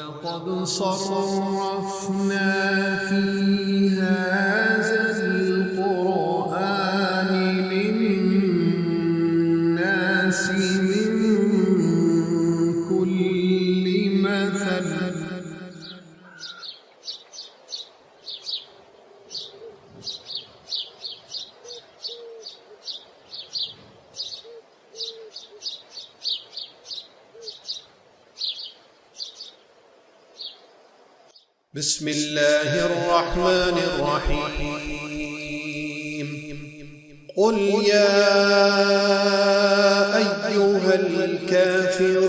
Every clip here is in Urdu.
وَلَقَدْ صَرَّفْنَا فِي هَذَا الْقُرْآنِ لِلنَّاسِ مِنْ كُلِّ مَثَلٍ بسم اللہ الرحمن الرحیم قل یا ایہا الکافرون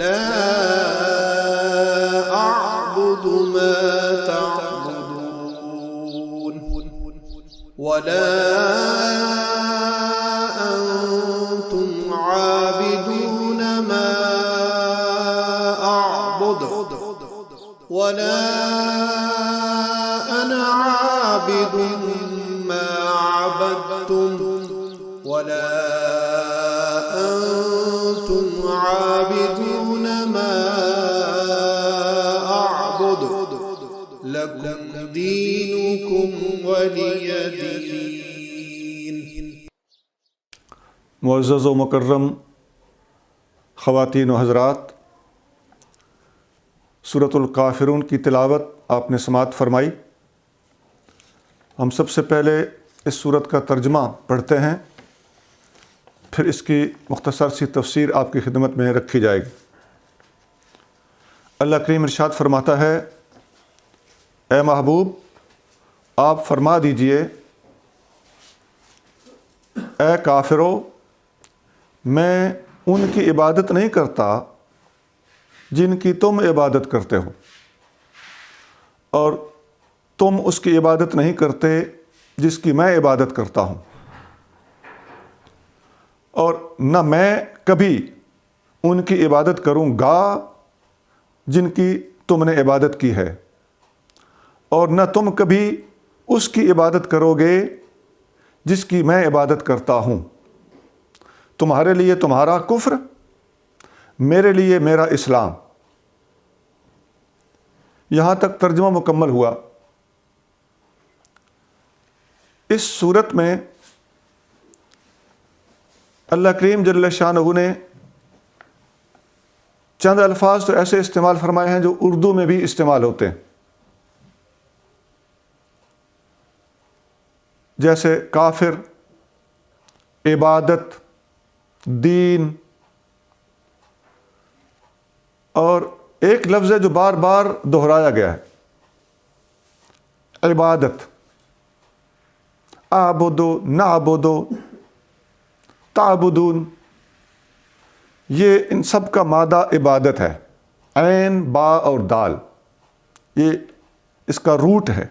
لا اعبد ما تعبدون ولا انتم عابدون ما ولا أنا عابد ما عبدتم ولا أنتم عابدون ما أعبد لكم دينكم ولي دين. معزز و مکرم خواتین و حضرات، سورۃ الکافرون کی تلاوت آپ نے سماعت فرمائی. ہم سب سے پہلے اس سورت کا ترجمہ پڑھتے ہیں، پھر اس کی مختصر سی تفسیر آپ کی خدمت میں رکھی جائے گی. اللہ کریم ارشاد فرماتا ہے، اے محبوب آپ فرما دیجئے، اے کافرو میں ان کی عبادت نہیں کرتا جن کی تم عبادت کرتے ہو، اور تم اس کی عبادت نہیں کرتے جس کی میں عبادت کرتا ہوں، اور نہ میں کبھی ان کی عبادت کروں گا جن کی تم نے عبادت کی ہے، اور نہ تم کبھی اس کی عبادت کرو گے جس کی میں عبادت کرتا ہوں. تمہارے لیے تمہارا کفر، میرے لیے میرا اسلام. یہاں تک ترجمہ مکمل ہوا. اس صورت میں اللہ کریم جل شانہ نے چند الفاظ تو ایسے استعمال فرمائے ہیں جو اردو میں بھی استعمال ہوتے ہیں، جیسے کافر، عبادت، دین، اور ایک لفظ ہے جو بار بار دہرایا گیا ہے، عبادت. اعبدو، نعبدو، تعبدون، یہ ان سب کا مادہ عبادت ہے. عین، با اور دال، یہ اس کا روٹ ہے.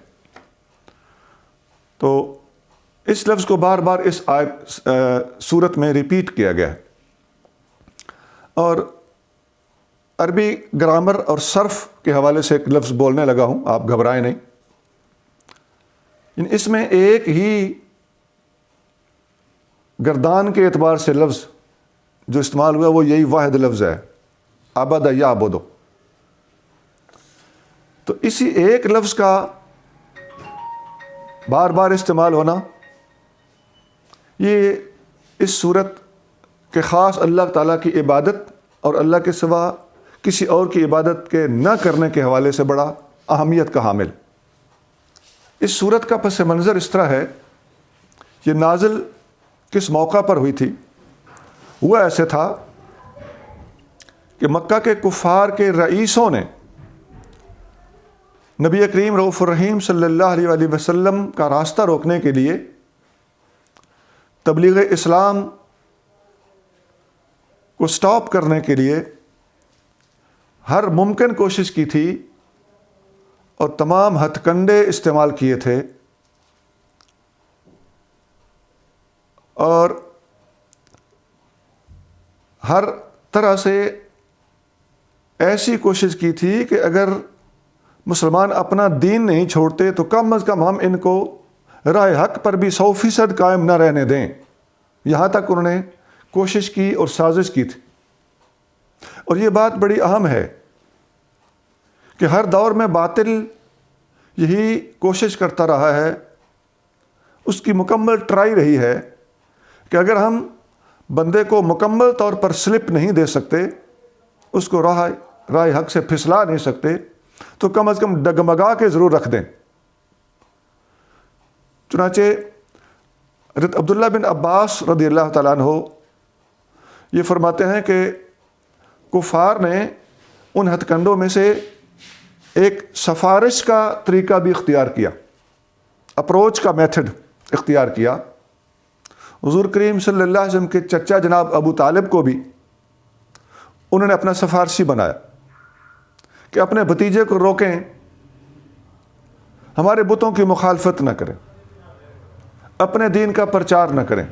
تو اس لفظ کو بار بار اس صورت میں ریپیٹ کیا گیا ہے. اور عربی گرامر اور صرف کے حوالے سے ایک لفظ بولنے لگا ہوں، آپ گھبرائیں نہیں. اس میں ایک ہی گردان کے اعتبار سے لفظ جو استعمال ہوا وہ یہی واحد لفظ ہے، عبد یعبد. تو اسی ایک لفظ کا بار بار استعمال ہونا، یہ اس صورت کے خاص اللہ تعالیٰ کی عبادت اور اللہ کے سوا کسی اور کی عبادت کے نہ کرنے کے حوالے سے بڑا اہمیت کا حامل. اس صورت کا پس منظر اس طرح ہے، یہ نازل کس موقع پر ہوئی تھی؟ ہوا ایسے تھا کہ مکہ کے کفار کے رئیسوں نے نبی کریم رؤوف الرحیم صلی اللہ علیہ وآلہ وسلم کا راستہ روکنے کے لیے، تبلیغ اسلام کو سٹاپ کرنے کے لیے ہر ممکن کوشش کی تھی اور تمام ہتھ کنڈے استعمال کیے تھے، اور ہر طرح سے ایسی کوشش کی تھی کہ اگر مسلمان اپنا دین نہیں چھوڑتے تو کم از کم ہم ان کو راہ حق پر بھی 100% قائم نہ رہنے دیں. یہاں تک انہوں نے کوشش کی اور سازش کی تھی. اور یہ بات بڑی اہم ہے کہ ہر دور میں باطل یہی کوشش کرتا رہا ہے، اس کی مکمل ٹرائی رہی ہے کہ اگر ہم بندے کو مکمل طور پر سلپ نہیں دے سکتے، اس کو راہ حق سے پھسلا نہیں سکتے، تو کم از کم ڈگمگا کے ضرور رکھ دیں۔ چنانچہ حضرت عبداللہ بن عباس رضی اللہ تعالیٰ عنہ یہ فرماتے ہیں کہ کفار نے ان ہتھ کنڈوں میں سے ایک سفارش کا طریقہ بھی اختیار کیا، اپروچ کا میتھڈ اختیار کیا۔ حضور کریم صلی اللہ علیہ وسلم کے چچا جناب ابو طالب کو بھی انہوں نے اپنا سفارشی بنایا کہ اپنے بھتیجے کو روکیں، ہمارے بتوں کی مخالفت نہ کریں، اپنے دین کا پرچار نہ کریں۔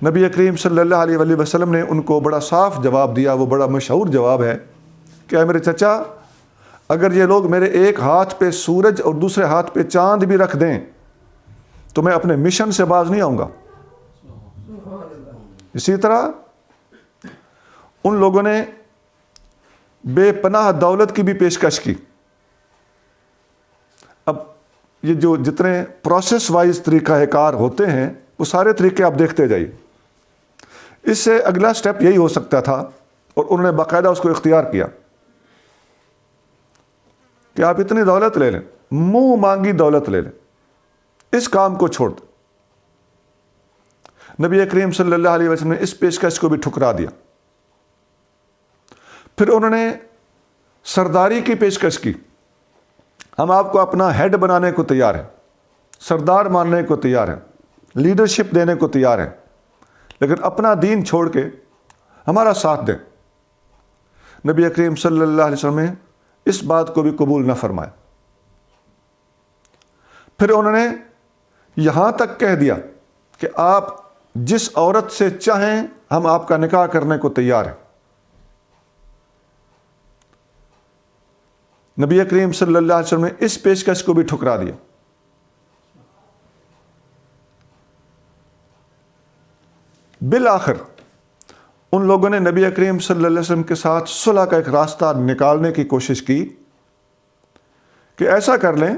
نبی کریم صلی اللہ علیہ وآلہ وسلم نے ان کو بڑا صاف جواب دیا، وہ بڑا مشہور جواب ہے کہ اے میرے چچا، اگر یہ لوگ میرے ایک ہاتھ پہ سورج اور دوسرے ہاتھ پہ چاند بھی رکھ دیں تو میں اپنے مشن سے باز نہیں آؤں گا۔ اسی طرح ان لوگوں نے بے پناہ دولت کی بھی پیشکش کی۔ اب یہ جو جتنے پروسیس وائز طریقہ کار ہوتے ہیں وہ سارے طریقے آپ دیکھتے جائیے۔ اس سے اگلا سٹیپ یہی ہو سکتا تھا، اور انہوں نے باقاعدہ اس کو اختیار کیا کہ آپ اتنی دولت لے لیں، منہ مانگی دولت لے لیں، اس کام کو چھوڑ دیں۔ نبی کریم صلی اللہ علیہ وسلم نے اس پیشکش کو بھی ٹھکرا دیا۔ پھر انہوں نے سرداری کی پیشکش کی، ہم آپ کو اپنا ہیڈ بنانے کو تیار ہیں، سردار ماننے کو تیار ہیں، لیڈرشپ دینے کو تیار ہیں، لیکن اپنا دین چھوڑ کے ہمارا ساتھ دیں۔ نبی کریم صلی اللہ علیہ وسلم نے اس بات کو بھی قبول نہ فرمایا۔ پھر انہوں نے یہاں تک کہہ دیا کہ آپ جس عورت سے چاہیں ہم آپ کا نکاح کرنے کو تیار ہیں۔ نبی کریم صلی اللہ علیہ وسلم نے اس پیشکش کو بھی ٹھکرا دیا۔ بالآخر ان لوگوں نے نبی کریم صلی اللہ علیہ وسلم کے ساتھ صلح کا ایک راستہ نکالنے کی کوشش کی کہ ایسا کر لیں،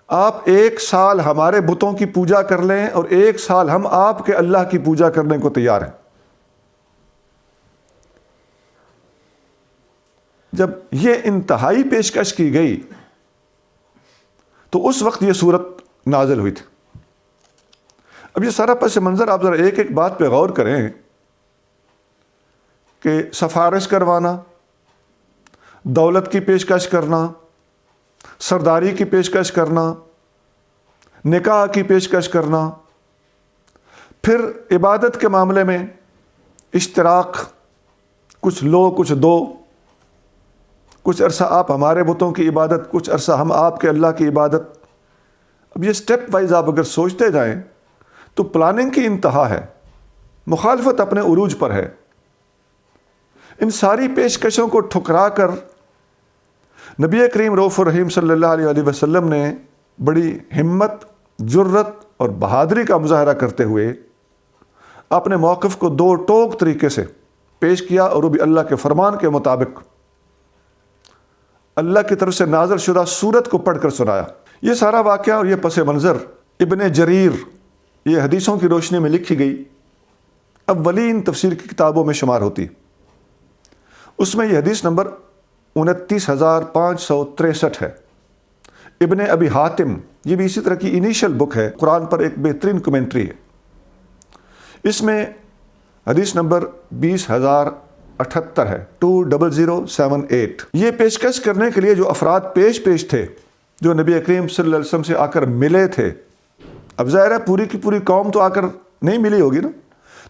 آپ 1 سال ہمارے بتوں کی پوجا کر لیں اور 1 سال ہم آپ کے اللہ کی پوجا کرنے کو تیار ہیں۔ جب یہ انتہائی پیشکش کی گئی تو اس وقت یہ صورت نازل ہوئی تھی۔ اب یہ سارا پس منظر آپ ذرا ایک ایک بات پہ غور کریں کہ سفارش کروانا، دولت کی پیشکش کرنا، سرداری کی پیشکش کرنا، نکاح کی پیشکش کرنا، پھر عبادت کے معاملے میں اشتراک، کچھ لو کچھ دو، کچھ عرصہ آپ ہمارے بتوں کی عبادت، کچھ عرصہ ہم آپ کے اللہ کی عبادت۔ اب یہ سٹیپ وائز آپ اگر سوچتے جائیں تو پلاننگ کی انتہا ہے، مخالفت اپنے عروج پر ہے۔ ان ساری پیشکشوں کو ٹھکرا کر نبی کریم رؤوف الرحیم صلی اللہ علیہ وآلہ وسلم نے بڑی ہمت، جرت اور بہادری کا مظاہرہ کرتے ہوئے اپنے موقف کو 2 ٹوک طریقے سے پیش کیا، اور وہ بھی اللہ کے فرمان کے مطابق اللہ کی طرف سے نازل شدہ سورت کو پڑھ کر سنایا۔ یہ سارا واقعہ اور یہ پس منظر ابن جریر، یہ حدیثوں کی روشنی میں لکھی گئی اولین تفسیر کی کتابوں میں شمار ہوتی۔ اس میں یہ حدیث نمبر 29563 ہے۔ ابن ابی حاتم، یہ بھی اسی طرح کی انیشل بک ہے، قرآن پر ایک بہترین کمنٹری ہے۔ اس میں حدیث نمبر 20078 ہے، 20078۔ یہ پیشکش کرنے کے لیے جو افراد پیش تھے، جو نبی کریم صلی اللہ علیہ وسلم سے آ کر ملے تھے، اب ظاہر ہے پوری کی پوری قوم تو آ کر نہیں ملی ہوگی نا،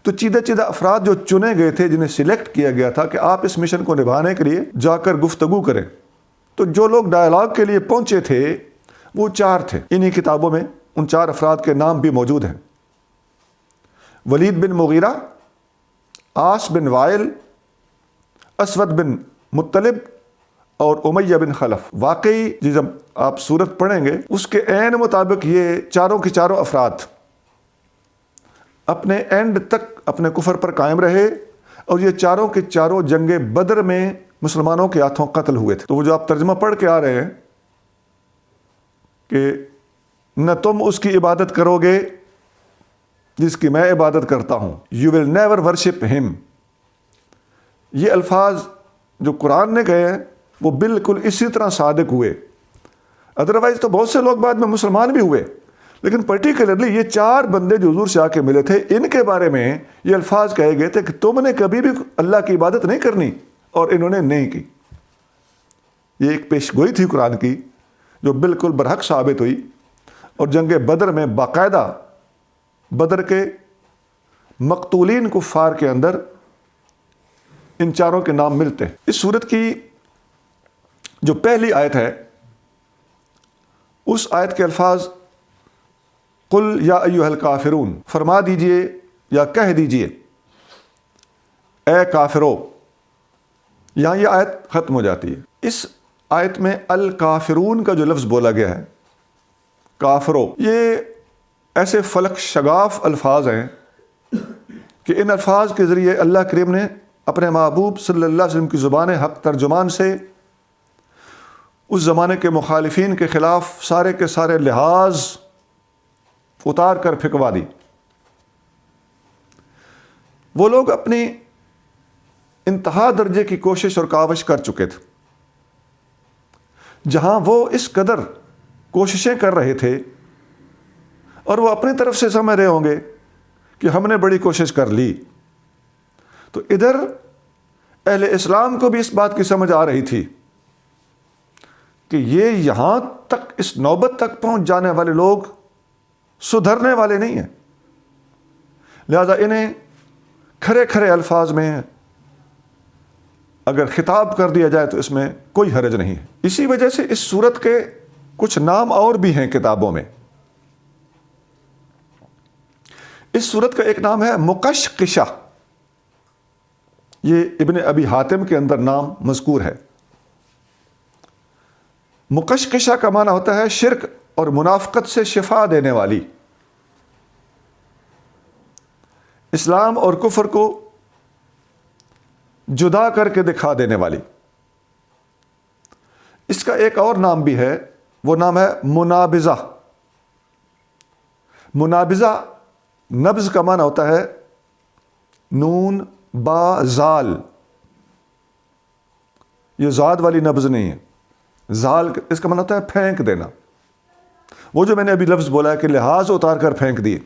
تو چیدہ افراد جو چنے گئے تھے، جنہیں سلیکٹ کیا گیا تھا کہ آپ اس مشن کو نبھانے کے لیے جا کر گفتگو کریں، تو جو لوگ ڈائلاگ کے لیے پہنچے تھے وہ 4 تھے۔ انہی کتابوں میں ان 4 افراد کے نام بھی موجود ہیں: ولید بن مغیرہ، عاص بن وائل، اسود بن مطلب اور امیہ بن خلف۔ واقعی جب آپ صورت پڑھیں گے اس کے عین مطابق یہ چاروں کے چاروں افراد اپنے اینڈ تک اپنے کفر پر قائم رہے، اور یہ چاروں کے چاروں جنگ بدر میں مسلمانوں کے ہاتھوں قتل ہوئے تھے۔ تو وہ جو آپ ترجمہ پڑھ کے آ رہے ہیں کہ نہ تم اس کی عبادت کرو گے جس کی میں عبادت کرتا ہوں، یو ول نیور ورشپ ہم، یہ الفاظ جو قرآن نے کہے ہیں وہ بالکل اسی طرح صادق ہوئے۔ ادروائز تو بہت سے لوگ بعد میں مسلمان بھی ہوئے، لیکن پرٹیکولرلی یہ چار بندے جو حضور سے آ کے ملے تھے، ان کے بارے میں یہ الفاظ کہے گئے تھے کہ تم نے کبھی بھی اللہ کی عبادت نہیں کرنی، اور انہوں نے نہیں کی۔ یہ ایک پیش گوئی تھی قرآن کی جو بالکل برحق ثابت ہوئی، اور جنگ بدر میں باقاعدہ بدر کے مقتولین کفار کے اندر ان چاروں کے نام ملتے ہیں۔ اس سورت کی جو پہلی آیت ہے، اس آیت کے الفاظ قل یا ایھا الکافرون، فرما دیجئے یا کہہ دیجئے اے کافرو، یہاں یہ آیت ختم ہو جاتی ہے۔ اس آیت میں الکافرون کا جو لفظ بولا گیا ہے، کافرو، یہ ایسے فلک شگاف الفاظ ہیں کہ ان الفاظ کے ذریعے اللہ کریم نے اپنے محبوب صلی اللہ علیہ وسلم کی زبان حق ترجمان سے اس زمانے کے مخالفین کے خلاف سارے کے سارے لحاظ اتار کر پھینکوا دی۔ وہ لوگ اپنی انتہا درجے کی کوشش اور کاوش کر چکے تھے، جہاں وہ اس قدر کوششیں کر رہے تھے اور وہ اپنی طرف سے سمجھ رہے ہوں گے کہ ہم نے بڑی کوشش کر لی، تو ادھر اہل اسلام کو بھی اس بات کی سمجھ آ رہی تھی کہ یہ یہاں تک اس نوبت تک پہنچ جانے والے لوگ سدھرنے والے نہیں ہیں، لہذا انہیں کھرے کھرے الفاظ میں اگر خطاب کر دیا جائے تو اس میں کوئی حرج نہیں ہے۔ اسی وجہ سے اس سورت کے کچھ نام اور بھی ہیں کتابوں میں۔ اس سورت کا ایک نام ہے مقشقشہ، یہ ابن ابی حاتم کے اندر نام مذکور ہے۔ مقشقشہ کا معنی ہوتا ہے شرک اور منافقت سے شفا دینے والی، اسلام اور کفر کو جدا کر کے دکھا دینے والی۔ اس کا ایک اور نام بھی ہے، وہ نام ہے منابذہ۔ منابذہ نبض کا معنی ہوتا ہے نون با زال، یہ زاد والی نبض نہیں ہے، زال اس کا معنی ہوتا ہے پھینک دینا۔ وہ جو میں نے ابھی لفظ بولا ہے کہ لحاظ اتار کر پھینک دیے،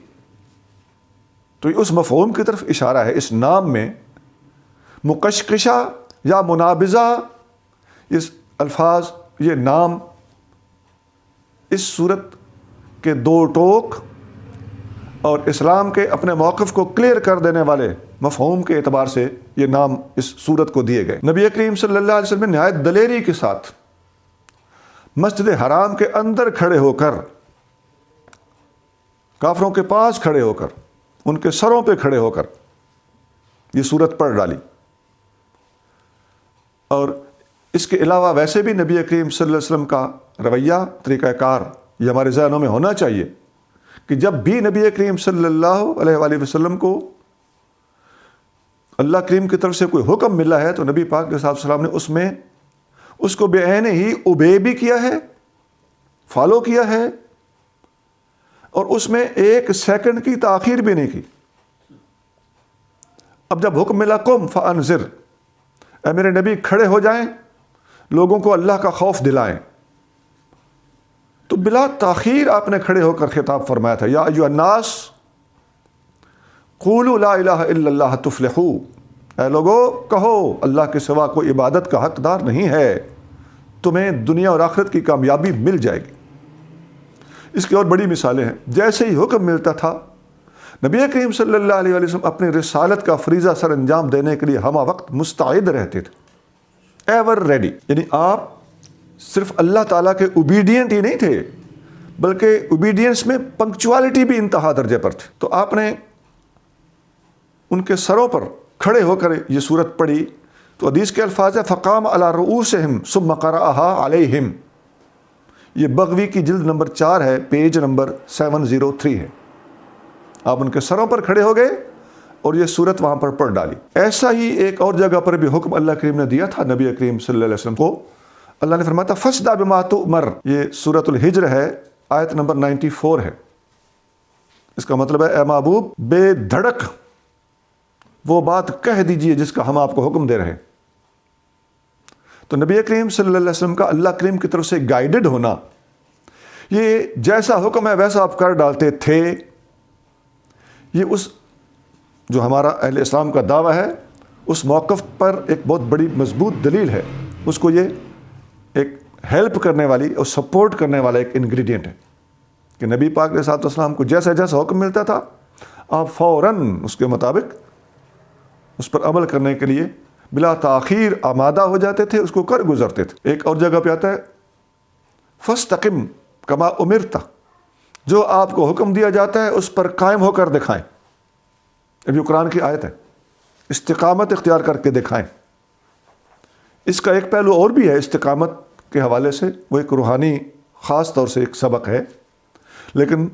تو اس مفہوم کی طرف اشارہ ہے۔ اس نام میں مقشقشہ یا منابذہ، اس الفاظ، یہ نام اس صورت کے دو ٹوک اور اسلام کے اپنے موقف کو کلیئر کر دینے والے مفہوم کے اعتبار سے یہ نام اس صورت کو دیے گئے۔ نبی کریم صلی اللہ علیہ وسلم نے نہایت دلیری کے ساتھ مسجد حرام کے اندر کھڑے ہو کر، کافروں کے پاس کھڑے ہو کر، ان کے سروں پہ کھڑے ہو کر یہ صورت پڑھ ڈالی۔ اور اس کے علاوہ ویسے بھی نبی کریم صلی اللہ علیہ وسلم کا رویہ، طریقہ کار، یہ ہمارے ذہنوں میں ہونا چاہیے کہ جب بھی نبی کریم صلی اللہ علیہ وآلہ وسلم کو اللہ کریم کی طرف سے کوئی حکم ملا ہے تو نبی پاک علیہ السلام نے اس کو بے عین ہی اوبے بھی کیا ہے، فالو کیا ہے، اور اس میں ایک سیکنڈ کی تاخیر بھی نہیں کی۔ اب جب حکم ملا قم فانذر، اے میرے نبی کھڑے ہو جائیں، لوگوں کو اللہ کا خوف دلائیں، تو بلا تاخیر آپ نے کھڑے ہو کر خطاب فرمایا تھا، یا ایھا الناس قولوا لا الہ الا اللہ تفلحوا، اے لوگو کہو اللہ کے سوا کوئی عبادت کا حقدار نہیں ہے، تمہیں دنیا اور آخرت کی کامیابی مل جائے گی۔ اس کی اور بڑی مثالیں ہیں۔ جیسے ہی حکم ملتا تھا نبی کریم صلی اللہ علیہ وسلم اپنی رسالت کا فریضہ سر انجام دینے کے لیے ہمہ وقت مستعد رہتے تھے، ایور ریڈی۔ یعنی آپ صرف اللہ تعالیٰ کے اوبیڈینٹ ہی نہیں تھے، بلکہ اوبیڈینس میں پنکچوالٹی بھی انتہا درجے پر تھی۔ تو آپ نے ان کے سروں پر کھڑے ہو کر یہ صورت پڑھی، تو حدیث کے الفاظ ہے فقام علی رؤوسہم ثم قرأہا علیہم، یہ بغوی کی جلد نمبر 4 ہے، پیج نمبر 703 ہے۔ آپ ان کے سروں پر کھڑے ہو گئے، اور یہ صورت وہاں پر پڑھ ڈالی۔ ایسا ہی ایک اور جگہ پر بھی حکم اللہ کریم نے دیا تھا نبی کریم صلی اللہ علیہ وسلم کو۔ اللہ نے فرمایا تھا فَاصْدَعْ بِمَا تُؤْمَرْ، یہ سورۃ الحجر ہے، آیت نمبر 94 ہے۔ اس کا مطلب ہے اے محبوب بے دھڑک وہ بات کہہ دیجئے جس کا ہم آپ کو حکم دے رہے ہیں۔ تو نبی کریم صلی اللہ علیہ وسلم کا اللہ کریم کی طرف سے گائیڈڈ ہونا، یہ جیسا حکم ہے ویسا آپ کر ڈالتے تھے، یہ اس جو ہمارا اہل اسلام کا دعویٰ ہے اس موقف پر ایک بہت بڑی مضبوط دلیل ہے، اس کو یہ ایک ہیلپ کرنے والی اور سپورٹ کرنے والا ایک انگریڈینٹ ہے کہ نبی پاک علیہ الصلوۃ والسلام کو جیسا جیسا حکم ملتا تھا آپ فوراً اس کے مطابق اس پر عمل کرنے کے لیے بلا تاخیر آمادہ ہو جاتے تھے، اس کو کر گزرتے تھے۔ ایک اور جگہ پہ آتا ہے فَاسْتَقِمْ كَمَا أُمِرْتَ، جو آپ کو حکم دیا جاتا ہے اس پر قائم ہو کر دکھائیں۔ اب یہ قرآن کی آیت ہے، استقامت اختیار کر کے دکھائیں۔ اس کا ایک پہلو اور بھی ہے استقامت کے حوالے سے، وہ ایک روحانی خاص طور سے ایک سبق ہے، لیکن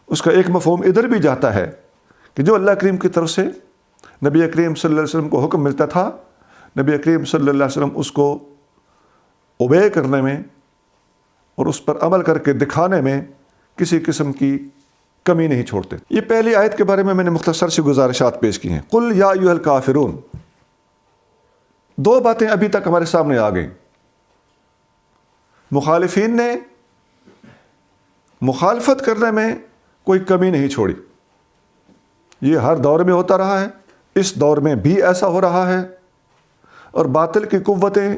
اس کا ایک مفہوم ادھر بھی جاتا ہے کہ جو اللہ کریم کی طرف سے نبی کریم صلی اللہ علیہ وسلم کو حکم ملتا تھا، نبی کریم صلی اللہ علیہ وسلم اس کو اوبے کرنے میں اور اس پر عمل کر کے دکھانے میں کسی قسم کی کمی نہیں چھوڑتے۔ یہ پہلی آیت کے بارے میں نے مختصر سی گزارشات پیش کی ہیں۔ قل یا ایھا الکافرون، دو باتیں ابھی تک ہمارے سامنے آ گئیں۔ مخالفین نے مخالفت کرنے میں کوئی کمی نہیں چھوڑی، یہ ہر دور میں ہوتا رہا ہے، اس دور میں بھی ایسا ہو رہا ہے، اور باطل کی قوتیں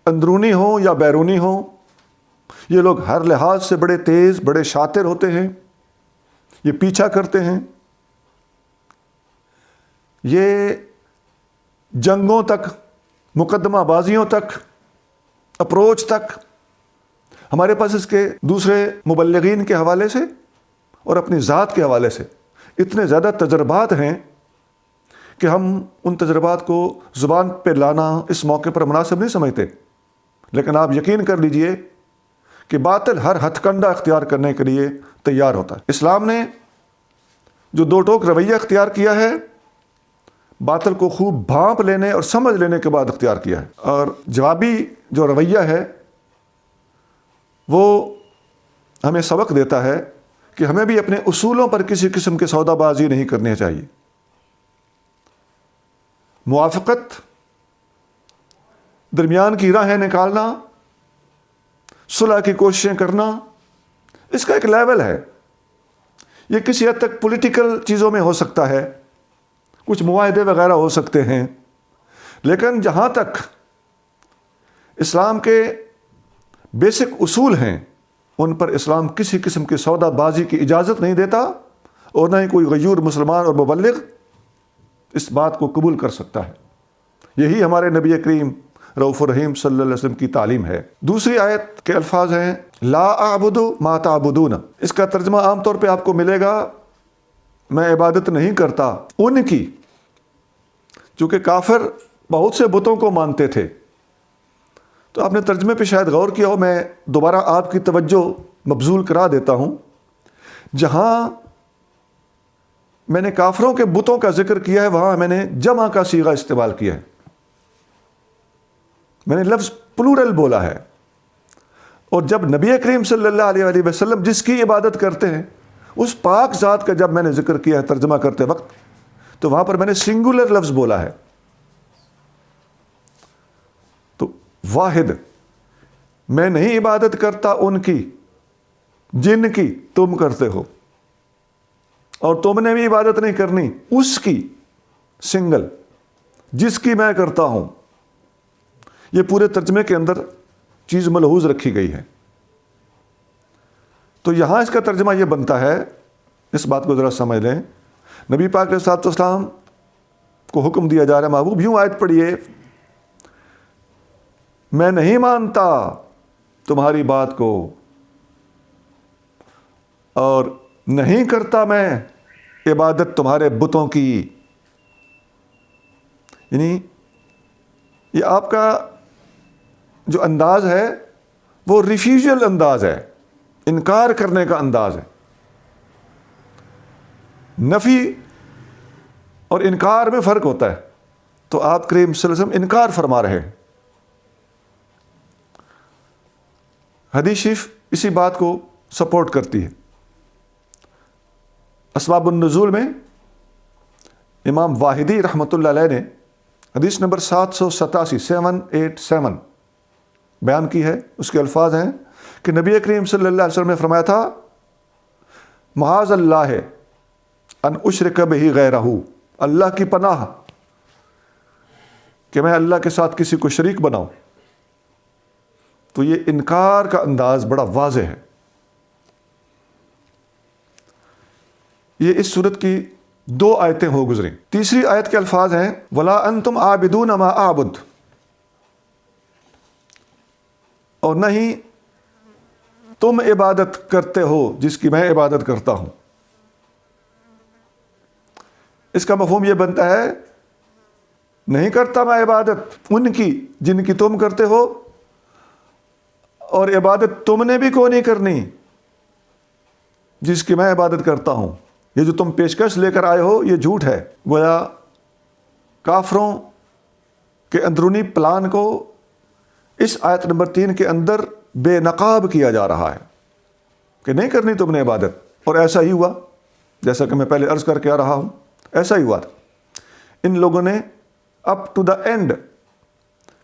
اندرونی ہوں یا بیرونی ہوں، یہ لوگ ہر لحاظ سے بڑے تیز، بڑے شاطر ہوتے ہیں، یہ پیچھا کرتے ہیں، یہ جنگوں تک، مقدمہ بازیوں تک، اپروچ تک، ہمارے پاس اس کے دوسرے مبلغین کے حوالے سے اور اپنی ذات کے حوالے سے اتنے زیادہ تجربات ہیں کہ ہم ان تجربات کو زبان پہ لانا اس موقع پر مناسب نہیں سمجھتے، لیکن آپ یقین کر لیجئے کہ باطل ہر ہتھ کنڈہ اختیار کرنے کے لیے تیار ہوتا ہے۔ اسلام نے جو دو ٹوک رویہ اختیار کیا ہے، باطل کو خوب بھانپ لینے اور سمجھ لینے کے بعد اختیار کیا ہے، اور جوابی جو رویہ ہے وہ ہمیں سبق دیتا ہے کہ ہمیں بھی اپنے اصولوں پر کسی قسم کی سودا بازی نہیں کرنی چاہیے۔ موافقت، درمیان کی راہیں نکالنا، صلح کی کوششیں کرنا، اس کا ایک لیول ہے۔ یہ کسی حد تک پولیٹیکل چیزوں میں ہو سکتا ہے، کچھ معاہدے وغیرہ ہو سکتے ہیں، لیکن جہاں تک اسلام کے بیسک اصول ہیں ان پر اسلام کسی قسم کی سودا بازی کی اجازت نہیں دیتا، اور نہ ہی کوئی غیور مسلمان اور مبلغ اس بات کو قبول کر سکتا ہے۔ یہی ہمارے نبی کریم رؤوف الرحیم صلی اللہ علیہ وسلم کی تعلیم ہے۔ دوسری آیت کے الفاظ ہیں لا اعبد ما تعبدون، اس کا ترجمہ عام طور پہ آپ کو ملے گا میں عبادت نہیں کرتا ان کی، چونکہ کافر بہت سے بتوں کو مانتے تھے، تو آپ نے ترجمے پہ شاید غور کیا ہو، میں دوبارہ آپ کی توجہ مبذول کرا دیتا ہوں۔ جہاں میں نے کافروں کے بتوں کا ذکر کیا ہے وہاں میں نے جمع کا صیغہ استعمال کیا ہے، میں نے لفظ پلورل بولا ہے، اور جب نبی کریم صلی اللہ علیہ وسلم جس کی عبادت کرتے ہیں اس پاک ذات کا جب میں نے ذکر کیا ہے ترجمہ کرتے وقت، تو وہاں پر میں نے سنگولر لفظ بولا ہے، تو واحد، میں نہیں عبادت کرتا ان کی جن کی تم کرتے ہو، اور تم نے بھی عبادت نہیں کرنی اس کی، سنگل، جس کی میں کرتا ہوں۔ یہ پورے ترجمے کے اندر چیز ملحوظ رکھی گئی ہے۔ تو یہاں اس کا ترجمہ یہ بنتا ہے، اس بات کو ذرا سمجھ لیں، نبی پاک علیہ الصلوۃ والسلام کو حکم دیا جا رہا ہے، محبوب یوں آیت پڑھیے، میں نہیں مانتا تمہاری بات کو اور نہیں کرتا میں عبادت تمہارے بتوں کی۔ یعنی یہ آپ کا جو انداز ہے وہ ریفیوژل انداز ہے، انکار کرنے کا انداز ہے، نفی اور انکار میں فرق ہوتا ہے. تو آپ کریم صلی اللہ علیہ وسلم انکار فرما رہے ہیں. حدیث شریف اسی بات کو سپورٹ کرتی ہے. اسباب النزول میں امام واحدی رحمۃ اللہ علیہ نے حدیث نمبر 787 بیان کی ہے. اس کے الفاظ ہیں کہ نبی کریم صلی اللہ علیہ وسلم نے فرمایا تھا معاذ اللہ ان اشرک بہ غیرہ، اللہ کی پناہ کہ میں اللہ کے ساتھ کسی کو شریک بناؤں. تو یہ انکار کا انداز بڑا واضح ہے. یہ اس صورت کی 2 آیتیں ہو گزریں. تیسری آیت کے الفاظ ہیں ولا انتم عابدون ما اعبد، اور نہ ہی تم عبادت کرتے ہو جس کی میں عبادت کرتا ہوں. اس کا مفہوم یہ بنتا ہے نہیں کرتا میں عبادت ان کی جن کی تم کرتے ہو، اور عبادت تم نے بھی کوئی نہیں کرنی جس کی میں عبادت کرتا ہوں. یہ جو تم پیشکش لے کر آئے ہو یہ جھوٹ ہے. گویا کافروں کے اندرونی پلان کو اس آیت نمبر 3 کے اندر بے نقاب کیا جا رہا ہے کہ نہیں کرنی تم نے عبادت. اور ایسا ہی ہوا، جیسا کہ میں پہلے عرض کر کے آ رہا ہوں، ایسا ہی ہوا تھا. ان لوگوں نے اپ ٹو دا اینڈ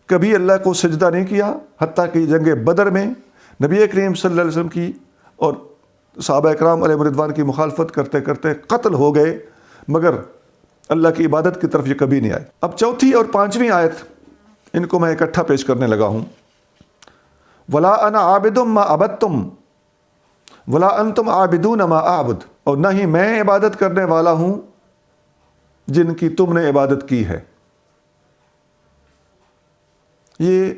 کبھی اللہ کو سجدہ نہیں کیا، حتیٰ کہ جنگ بدر میں نبی کریم صلی اللہ علیہ وسلم کی اور صحابہ اکرام علیہ رضوان کی مخالفت کرتے کرتے قتل ہو گئے، مگر اللہ کی عبادت کی طرف یہ کبھی نہیں آئے. اب چوتھی اور 5ویں آیت ان کو میں اکٹھا پیش کرنے لگا ہوں. ولا انا عابد ما عبدتم ولا انتم عابدون ما اعبد، اور نہ ہی میں عبادت کرنے والا ہوں جن کی تم نے عبادت کی ہے. یہ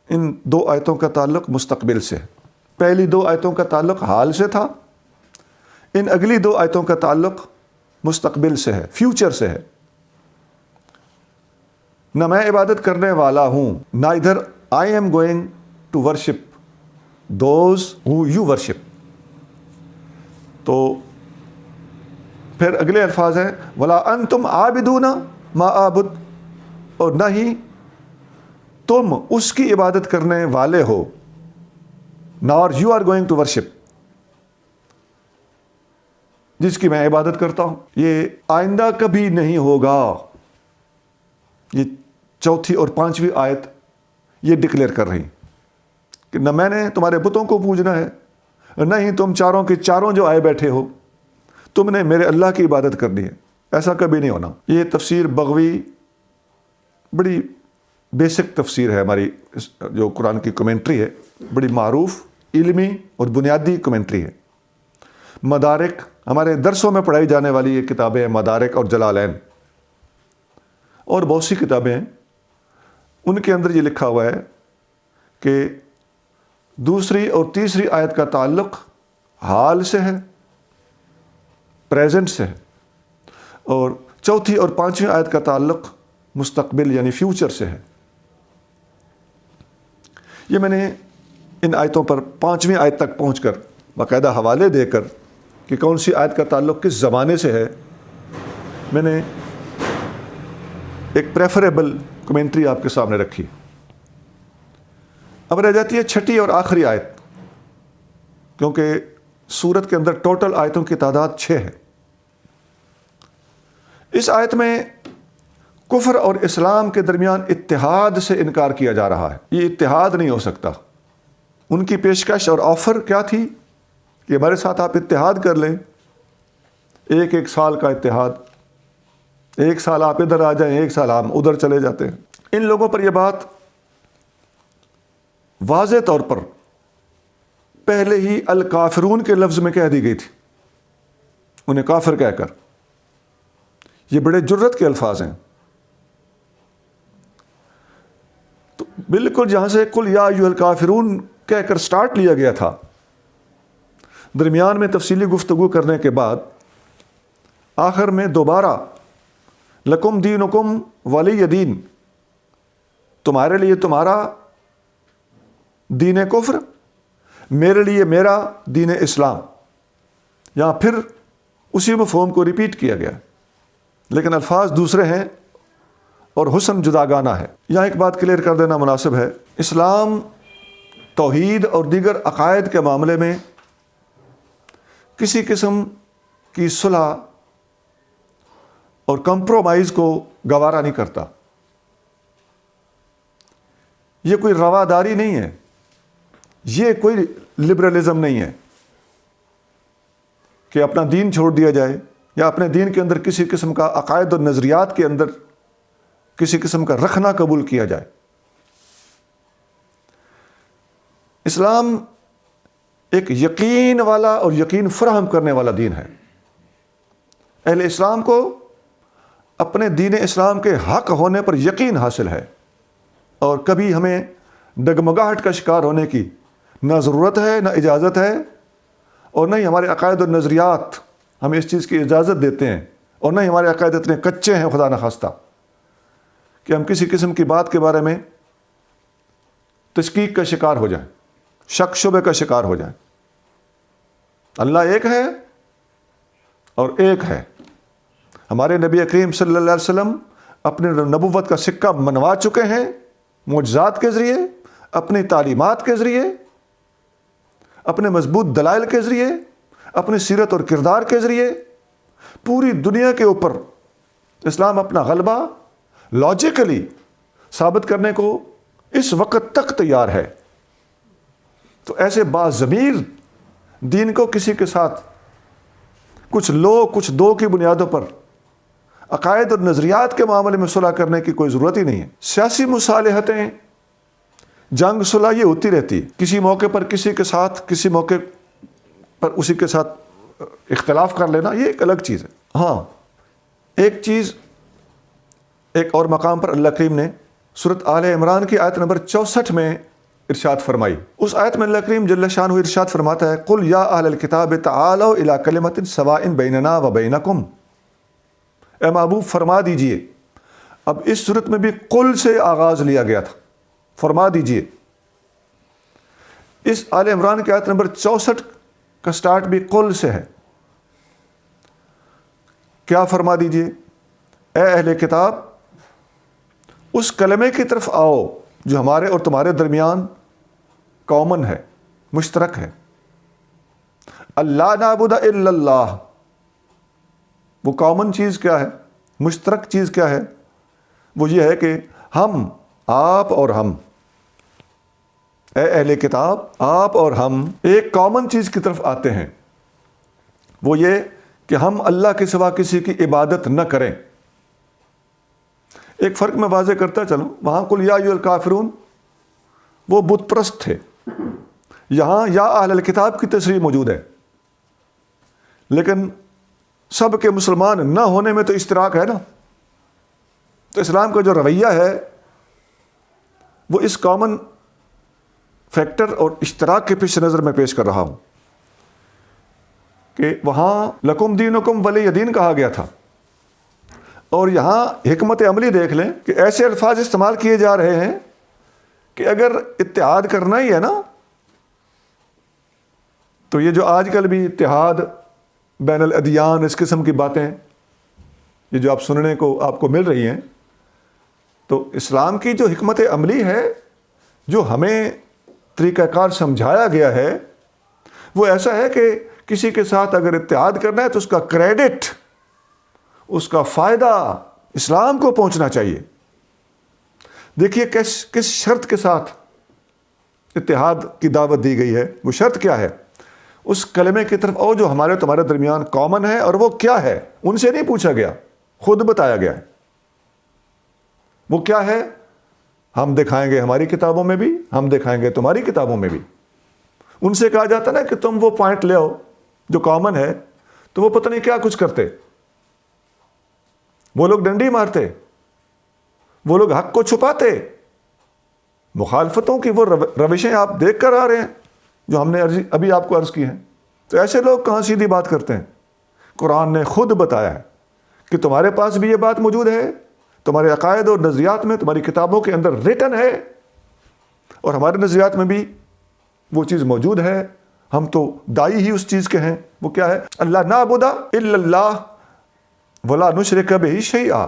ان 2 آیتوں کا تعلق مستقبل سے ہے. پہلی 2 آیتوں کا تعلق حال سے تھا، ان اگلی 2 آیتوں کا تعلق مستقبل سے ہے، فیوچر سے ہے. نہ میں عبادت کرنے والا ہوں، neither I am going to worship those who you worship. تو پھر اگلے الفاظ ہیں ولا انتم عابدون ما اعبد، اور نہ ہی تم اس کی عبادت کرنے والے ہو، nor you are going to worship جس کی میں عبادت کرتا ہوں. یہ آئندہ کبھی نہیں ہوگا. یہ چوتھی اور 5ویں آیت یہ ڈکلیئر کر رہی کہ نہ میں نے تمہارے بتوں کو پوجنا ہے، نہ ہی تم چاروں کے چاروں جو آئے بیٹھے ہو تم نے میرے اللہ کی عبادت کرنی ہے. ایسا کبھی نہیں ہونا. یہ تفسیر بغوی بڑی بیسک تفسیر ہے، ہماری جو قرآن کی کمنٹری ہے بڑی معروف علمی اور بنیادی کمنٹری ہے. مدارک ہمارے درسوں میں پڑھائی جانے والی یہ کتابیں ہیں، مدارک اور جلالین اور بہت سی کتابیں ہیں. ان کے اندر یہ لکھا ہوا ہے کہ دوسری اور تیسری آیت کا تعلق حال سے ہے، پریزنٹ سے ہے، اور چوتھی اور 5ویں آیت کا تعلق مستقبل یعنی فیوچر سے ہے. یہ میں نے ان آیتوں پر 5ویں آیت تک پہنچ کر باقاعدہ حوالے دے کر کہ کون سی آیت کا تعلق کس زمانے سے ہے، میں نے ایک پریفریبل کمنٹری آپ کے سامنے رکھی. اب رہ جاتی ہے 6 اور آخری آیت، کیونکہ سورت کے اندر ٹوٹل آیتوں کی تعداد 6 ہے. اس آیت میں کفر اور اسلام کے درمیان اتحاد سے انکار کیا جا رہا ہے. یہ اتحاد نہیں ہو سکتا. ان کی پیشکش اور آفر کیا تھی کہ ہمارے ساتھ آپ اتحاد کر لیں، 1 سال کا اتحاد، 1 سال آپ ادھر آ جائیں، 1 سال ہم ادھر چلے جاتے ہیں. ان لوگوں پر یہ بات واضح طور پر پہلے ہی الکافرون کے لفظ میں کہہ دی گئی تھی. انہیں کافر کہہ کر، یہ بڑے جرت کے الفاظ ہیں. تو بالکل جہاں سے قل یا ایھا الکافرون کہہ کر سٹارٹ لیا گیا تھا، درمیان میں تفصیلی گفتگو کرنے کے بعد آخر میں دوبارہ لکم دینکم ولی دین، تمہارے لیے تمہارا دین کفر، میرے لیے میرا دین اسلام. یہاں پھر اسی مفہوم کو ریپیٹ کیا گیا لیکن الفاظ دوسرے ہیں اور حسن جداگانہ ہے۔ یہاں ایک بات کلیئر کر دینا مناسب ہے، اسلام توحید اور دیگر عقائد کے معاملے میں کسی قسم کی صلح اور کمپرومائز کو گوارا نہیں کرتا۔ یہ کوئی رواداری نہیں ہے، یہ کوئی لبرلزم نہیں ہے کہ اپنا دین چھوڑ دیا جائے یا اپنے دین کے اندر کسی قسم کا عقائد اور نظریات کے اندر کسی قسم کا رکھنا قبول کیا جائے۔ اسلام ایک یقین والا اور یقین فراہم کرنے والا دین ہے۔ اہل اسلام کو اپنے دین اسلام کے حق ہونے پر یقین حاصل ہے، اور کبھی ہمیں ڈگمگاہٹ کا شکار ہونے کی نہ ضرورت ہے، نہ اجازت ہے، اور نہ ہی ہمارے عقائد اور نظریات ہمیں اس چیز کی اجازت دیتے ہیں، اور نہ ہی ہمارے عقائد اتنے کچے ہیں خدا نخواستہ کہ ہم کسی قسم کی بات کے بارے میں تشکیک کا شکار ہو جائیں، شک شبے کا شکار ہو جائیں۔ اللہ ایک ہے اور ایک ہے۔ ہمارے نبی کریم صلی اللہ علیہ وسلم اپنے نبوت کا سکہ منوا چکے ہیں معجزات کے ذریعے، اپنی تعلیمات کے ذریعے، اپنے مضبوط دلائل کے ذریعے، اپنی سیرت اور کردار کے ذریعے۔ پوری دنیا کے اوپر اسلام اپنا غلبہ لاجیکلی ثابت کرنے کو اس وقت تک تیار ہے۔ تو ایسے باضمیر دین کو کسی کے ساتھ کچھ دو کی بنیادوں پر عقائد اور نظریات کے معاملے میں صلح کرنے کی کوئی ضرورت ہی نہیں ہے۔ سیاسی مصالحتیں، جنگ صلح یہ ہوتی رہتی ہے، کسی موقع پر کسی کے ساتھ، کسی موقع پر اسی کے ساتھ اختلاف کر لینا، یہ ایک الگ چیز ہے۔ ہاں، ایک چیز ایک اور مقام پر اللہ کریم نے سورۃ آل عمران کی آیت نمبر 64 میں ارشاد فرمائی۔ اس آیت میں اللہ کریم جل شانہ ارشاد فرماتا ہے، قل یا اہل الکتاب تعالوا الی کلمۃ سواء بیننا وبینکم۔ اے محبوب فرما دیجئے، اب اس صورت میں بھی قل سے آغاز لیا گیا تھا، فرما دیجئے۔ اس آل عمران کی آیت نمبر 64 کا سٹارٹ بھی قل سے ہے۔ کیا فرما دیجئے؟ اے اہل کتاب، اس کلمے کی طرف آؤ جو ہمارے اور تمہارے درمیان کامن ہے، مشترک ہے۔ اللہ نعبد الا اللہ، وہ کامن چیز کیا ہے، مشترک چیز کیا ہے؟ وہ یہ ہے کہ ہم، آپ اور ہم، اے اہل کتاب، آپ اور ہم ایک کامن چیز کی طرف آتے ہیں، وہ یہ کہ ہم اللہ کے سوا کسی کی عبادت نہ کریں۔ ایک فرق میں واضح کرتا چلوں، وہاں قل یا ایھا الکافرون وہ بت پرست تھے، یہاں یا اہل الکتاب کی تصریح موجود ہے، لیکن سب کے مسلمان نہ ہونے میں تو اشتراک ہے نا۔ تو اسلام کا جو رویہ ہے وہ اس کامن فیکٹر اور اشتراک کے پیش نظر میں پیش کر رہا ہوں کہ وہاں لکم دینکم ولی دین کہا گیا تھا، اور یہاں حکمت عملی دیکھ لیں کہ ایسے الفاظ استعمال کیے جا رہے ہیں کہ اگر اتحاد کرنا ہی ہے نا، تو یہ جو آج کل بھی اتحاد بین الادیان، اس قسم کی باتیں یہ جو آپ سننے کو آپ کو مل رہی ہیں، تو اسلام کی جو حکمت عملی ہے، جو ہمیں طریقہ کار سمجھایا گیا ہے، وہ ایسا ہے کہ کسی کے ساتھ اگر اتحاد کرنا ہے تو اس کا کریڈٹ، اس کا فائدہ اسلام کو پہنچنا چاہیے۔ دیکھیے کس شرط کے ساتھ اتحاد کی دعوت دی گئی ہے، وہ شرط کیا ہے؟ اس کلمے کی طرف آؤ جو ہمارے تمہارے درمیان کامن ہے، اور وہ کیا ہے؟ ان سے نہیں پوچھا گیا، خود بتایا گیا ہے۔ وہ کیا ہے؟ ہم دکھائیں گے ہماری کتابوں میں بھی، ہم دکھائیں گے تمہاری کتابوں میں بھی۔ ان سے کہا جاتا نا کہ تم وہ پوائنٹ لے آؤ جو کامن ہے، تو وہ پتہ نہیں کیا کچھ کرتے، وہ لوگ ڈنڈی مارتے، وہ لوگ حق کو چھپاتے۔ مخالفتوں کی وہ روشیں آپ دیکھ کر آ رہے ہیں جو ہم نے ابھی آپ کو عرض کی ہیں۔ تو ایسے لوگ کہاں سیدھی بات کرتے ہیں؟ قرآن نے خود بتایا ہے کہ تمہارے پاس بھی یہ بات موجود ہے، تمہارے عقائد اور نظریات میں، تمہاری کتابوں کے اندر ریٹن ہے، اور ہمارے نظریات میں بھی وہ چیز موجود ہے۔ ہم تو دائی ہی اس چیز کے ہیں۔ وہ کیا ہے؟ اللہ نعبد الا اللہ، وَلَا نُشْرِكَ بِهِ شَيْئًا،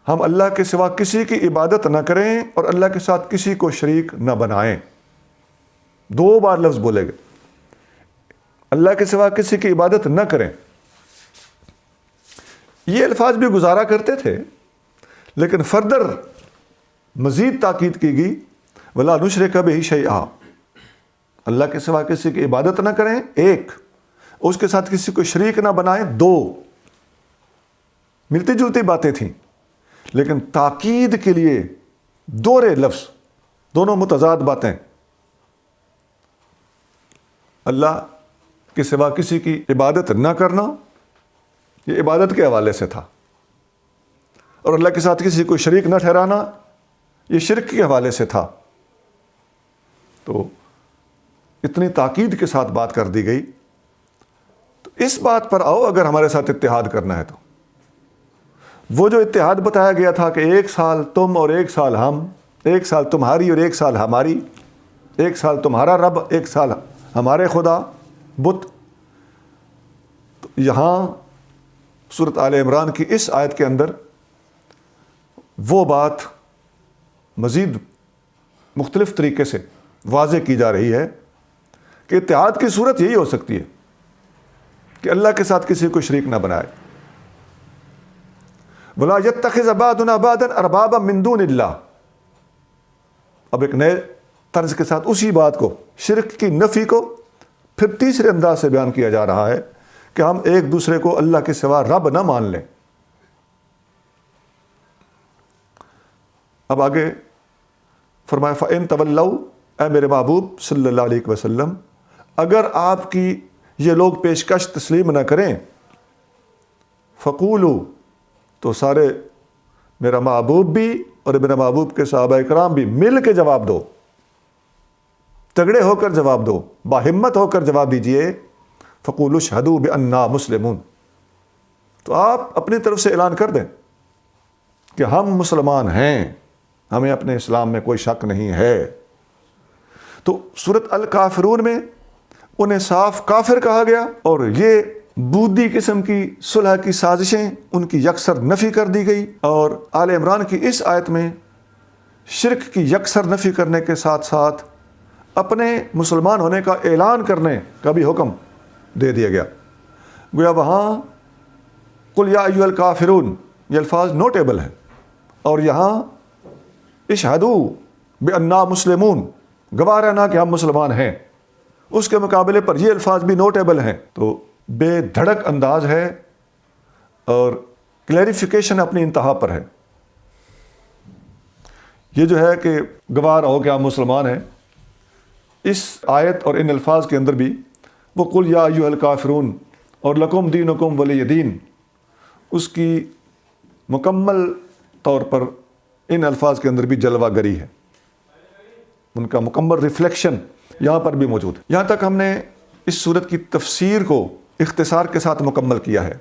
ہم اللہ کے سوا کسی کی عبادت نہ کریں اور اللہ کے ساتھ کسی کو شریک نہ بنائیں. 2 بار لفظ بولے گئے، اللہ کے سوا کسی کی عبادت نہ کریں. یہ الفاظ بھی گزارا کرتے تھے، لیکن فردر مزید تاکید کی گئی، وَلَا نُشْرِكَ بِهِ شَيْئًا، اللہ کے سوا کسی کی عبادت نہ کریں 1، اس کے ساتھ کسی کو شریک نہ بنائیں 2. ملتی جلتی باتیں تھیں، لیکن تاکید کے لیے دوہرے لفظ، دونوں متضاد باتیں. اللہ کے سوا کسی کی عبادت نہ کرنا، یہ عبادت کے حوالے سے تھا، اور اللہ کے ساتھ کسی کو شریک نہ ٹھہرانا، یہ شرک کے حوالے سے تھا. تو اتنی تاکید کے ساتھ بات کر دی گئی. تو اس بات پر آؤ، اگر ہمارے ساتھ اتحاد کرنا ہے تو وہ جو اتحاد بتایا گیا تھا کہ 1 سال تم اور 1 سال ہم، 1 سال تمہاری اور 1 سال ہماری، 1 سال تمہارا رب 1 سال ہمارے خدا بت. تو یہاں سورۃ آل عمران کی اس آیت کے اندر وہ بات مزید مختلف طریقے سے واضح کی جا رہی ہے کہ اتحاد کی صورت یہی ہو سکتی ہے کہ اللہ کے ساتھ کسی کو شریک نہ بنائے. وَلَا يَتَّخِذَ بَعْضُنَا بَعْضًا أَرْبَابًا مِّن دُونِ اللَّهِ. اب ایک نئے طرز کے ساتھ اسی بات کو، شرک کی نفی کو، پھر تیسرے انداز سے بیان کیا جا رہا ہے کہ ہم ایک دوسرے کو اللہ کے سوا رب نہ مان لیں. اب آگے فرمایا فَإِن تَوَلَّوْا، اے میرے محبوب صلی اللہ علیہ وسلم، اگر آپ کی یہ لوگ پیشکش تسلیم نہ کریں، فَقُولُوا، تو سارے میرا محبوب بھی اور میرا محبوب کے صحابہ اکرام بھی مل کے جواب دو، تگڑے ہو کر جواب دو، باہمت ہو کر جواب دیجئے. فَقُولُوا اشْهَدُوا بِأَنَّا مُسْلِمُونَ، تو آپ اپنی طرف سے اعلان کر دیں کہ ہم مسلمان ہیں، ہمیں اپنے اسلام میں کوئی شک نہیں ہے. تو سورۃ الکافرون میں انہیں صاف کافر کہا گیا، اور یہ بودھی قسم کی صلح کی سازشیں ان کی یکسر نفی کر دی گئی. اور آل عمران کی اس آیت میں شرک کی یکسر نفی کرنے کے ساتھ ساتھ اپنے مسلمان ہونے کا اعلان کرنے کا بھی حکم دے دیا گیا. گویا وہاں قل یا ایھا الکافرون یہ الفاظ نوٹیبل ہیں، اور یہاں اشہدوا بأننا مسلمون، گواہ رہنا کہ ہم مسلمان ہیں، اس کے مقابلے پر یہ الفاظ بھی نوٹیبل ہیں. تو بے دھڑک انداز ہے اور کلیریفیکیشن اپنی انتہا پر ہے. یہ جو ہے کہ گواہ رہو کہ آپ مسلمان ہیں، اس آیت اور ان الفاظ کے اندر بھی وہ قل یا ایھا الکافرون اور لکم دینکم ولی دین، اس کی مکمل طور پر ان الفاظ کے اندر بھی جلوہ گری ہے، ان کا مکمل ریفلیکشن یہاں پر بھی موجود ہے. یہاں تک ہم نے اس صورت کی تفسیر کو اختصار کے ساتھ مکمل کیا ہے.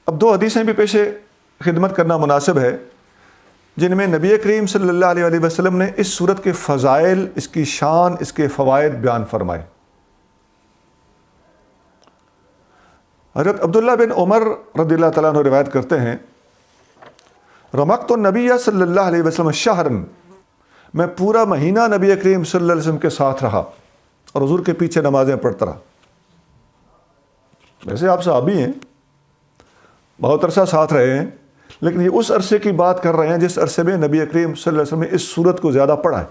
اب 2 حدیثیں بھی پیش خدمت کرنا مناسب ہے جن میں نبی کریم صلی اللہ علیہ وسلم نے اس صورت کے فضائل، اس کی شان، اس کے فوائد بیان فرمائے. حضرت عبداللہ بن عمر رضی اللہ تعالیٰ عنہ روایت کرتے ہیں، رمقت النبی صلی اللہ علیہ وسلم شہرن، میں پورا مہینہ نبی کریم صلی اللہ علیہ وسلم کے ساتھ رہا اور حضور کے پیچھے نمازیں پڑھتا رہا. ویسے آپ صحابی ہیں، بہت عرصہ ساتھ رہے ہیں، لیکن یہ اس عرصے کی بات کر رہے ہیں جس عرصے میں نبی کریم صلی اللہ علیہ وسلم نے اس صورت کو زیادہ پڑھا ہے.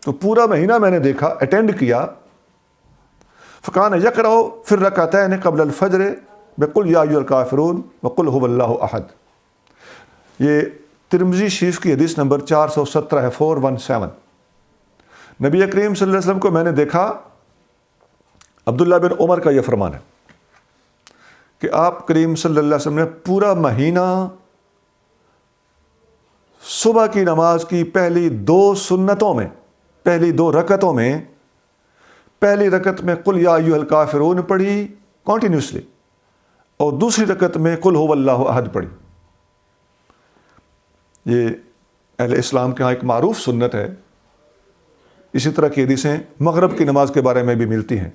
تو پورا مہینہ میں نے دیکھا، اٹینڈ کیا. فکان یقرأ فی الرکعتین قبل الفجر بقل یا ایھا الکافرون وقل ھو اللہ احد. یہ ترمذی شریف کی حدیث نمبر 417 ہے، 417. نبی کریم صلی اللہ علیہ وسلم کو میں نے دیکھا، عبداللہ بن عمر کا یہ فرمان ہے کہ آپ کریم صلی اللہ علیہ وسلم نے پورا مہینہ صبح کی نماز کی پہلی 2 سنتوں میں، پہلی 2 رکعتوں میں، پہلی رکعت میں قل یا ایھا الکافرون پڑھی کنٹینیوسلی، اور دوسری رکعت میں قل ھو اللہ احد پڑھی. یہ اہل اسلام کے ہاں ایک معروف سنت ہے. اسی طرح کی حدیثیں مغرب کی نماز کے بارے میں بھی ملتی ہیں.